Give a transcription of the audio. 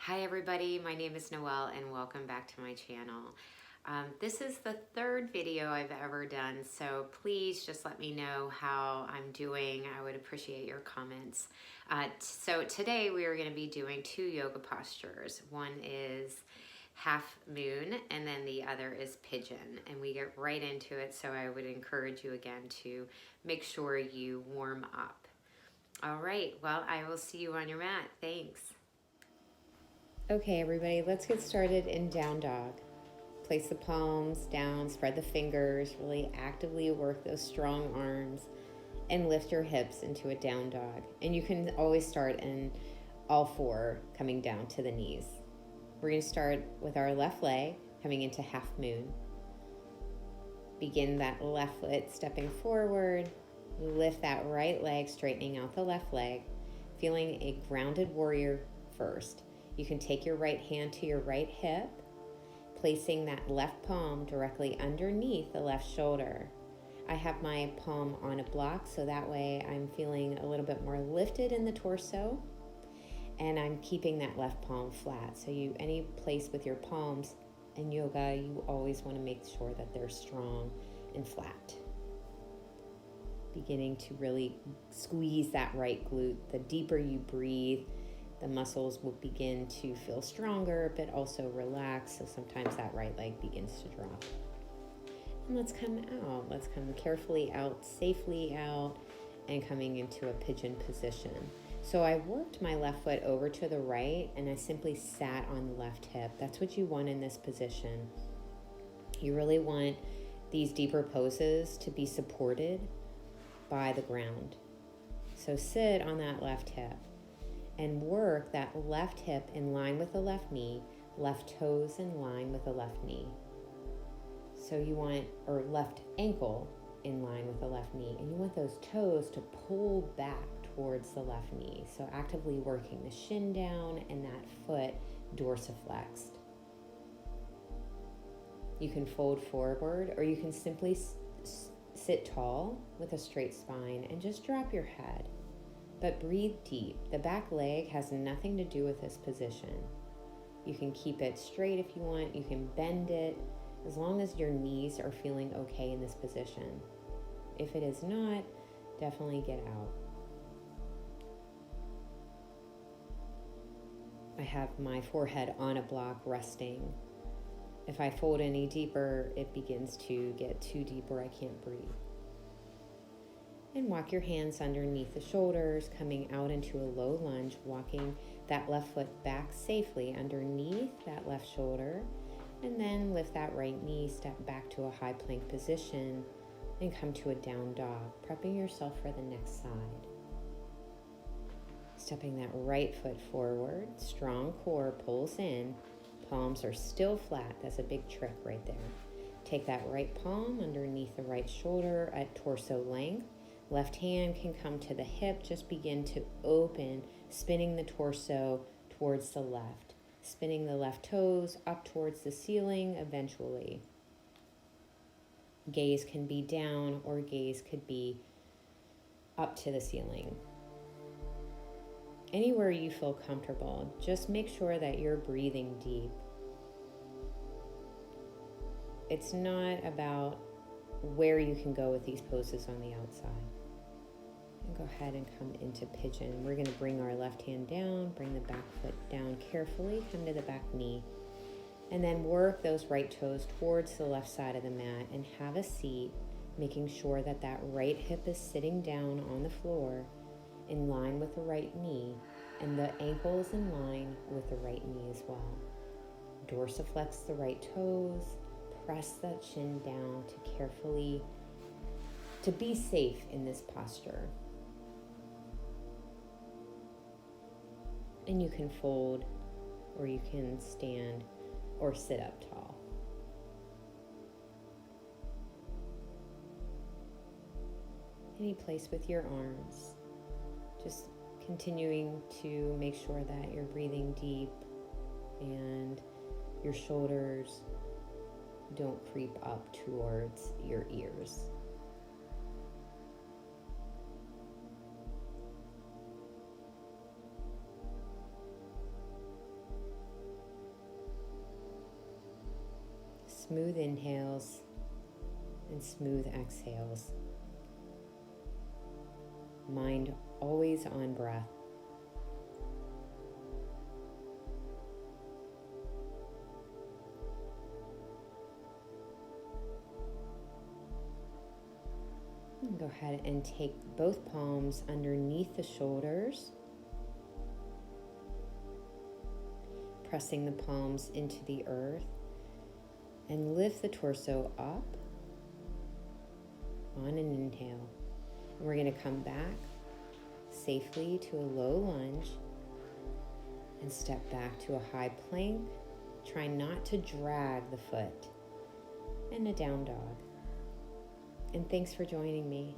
Hi everybody, my name is Noelle and welcome back to my channel. This is the third video I've ever done, so please just let me know how I'm doing. I would appreciate your comments. So today we are going to be doing two yoga postures. One is half moon and then the other is pigeon, and we get right into it, so I would encourage you again to make sure you warm up. All right, well, I will see you on your mat. Thanks. Okay, everybody, let's get started in down dog. Place the palms down, spread the fingers, really actively work those strong arms, and lift your hips into a down dog. And you can always start in all four, coming down to the knees. We're going to start with our left leg coming into half moon. Begin that left foot stepping forward. Lift that right leg, straightening out the left leg, feeling a grounded warrior first. You can take your right hand to your right hip, placing that left palm directly underneath the left shoulder. I have my palm on a block, so that way I'm feeling a little bit more lifted in the torso, and I'm keeping that left palm flat. So any place with your palms in yoga, you always want to make sure that they're strong and flat. Beginning to really squeeze that right glute. The deeper you breathe, the muscles will begin to feel stronger, but also relax. So sometimes that right leg begins to drop. And let's come out. Let's come carefully out, safely out, and coming into a pigeon position. So I worked my left foot over to the right, and I simply sat on the left hip. That's what you want in this position. You really want these deeper poses to be supported by the ground. So sit on that left hip and work that left hip in line with the left knee, left toes in line with the left knee. So you want, or left ankle in line with the left knee, and you want those toes to pull back towards the left knee. So actively working the shin down and that foot dorsiflexed. You can fold forward, or you can simply sit tall with a straight spine and just drop your head. But breathe deep. The back leg has nothing to do with this position. You can keep it straight if you want. You can bend it as long as your knees are feeling okay in this position. If it is not, definitely get out. I have my forehead on a block resting. If I fold any deeper, it begins to get too deep where I can't breathe. And walk your hands underneath the shoulders, coming out into a low lunge, walking that left foot back safely underneath that left shoulder, and then lift that right knee, step back to a high plank position, and come to a down dog, prepping yourself for the next side. Stepping that right foot forward, strong core pulls in, palms are still flat. That's a big trick right there. Take that right palm underneath the right shoulder at torso length. Left hand can come to the hip, just begin to open, spinning the torso towards the left, spinning the left toes up towards the ceiling eventually. Gaze can be down or gaze could be up to the ceiling. Anywhere you feel comfortable, just make sure that you're breathing deep. It's not about where you can go with these poses on the outside. And go ahead and come into pigeon. We're going to bring our left hand down, bring the back foot down carefully, come to the back knee, and then work those right toes towards the left side of the mat and have a seat, making sure that that right hip is sitting down on the floor in line with the right knee, and the ankle is in line with the right knee as well. Dorsiflex the right toes, press that chin down to be safe in this posture. And you can fold, or you can stand or sit up tall. Any place with your arms, just continuing to make sure that you're breathing deep and your shoulders don't creep up towards your ears. smooth inhales and smooth exhales. Mind always on breath. And go ahead and take both palms underneath the shoulders, pressing the palms into the earth, and lift the torso up on an inhale. And we're going to come back safely to a low lunge and step back to a high plank. Try not to drag the foot, and a down dog. And thanks for joining me.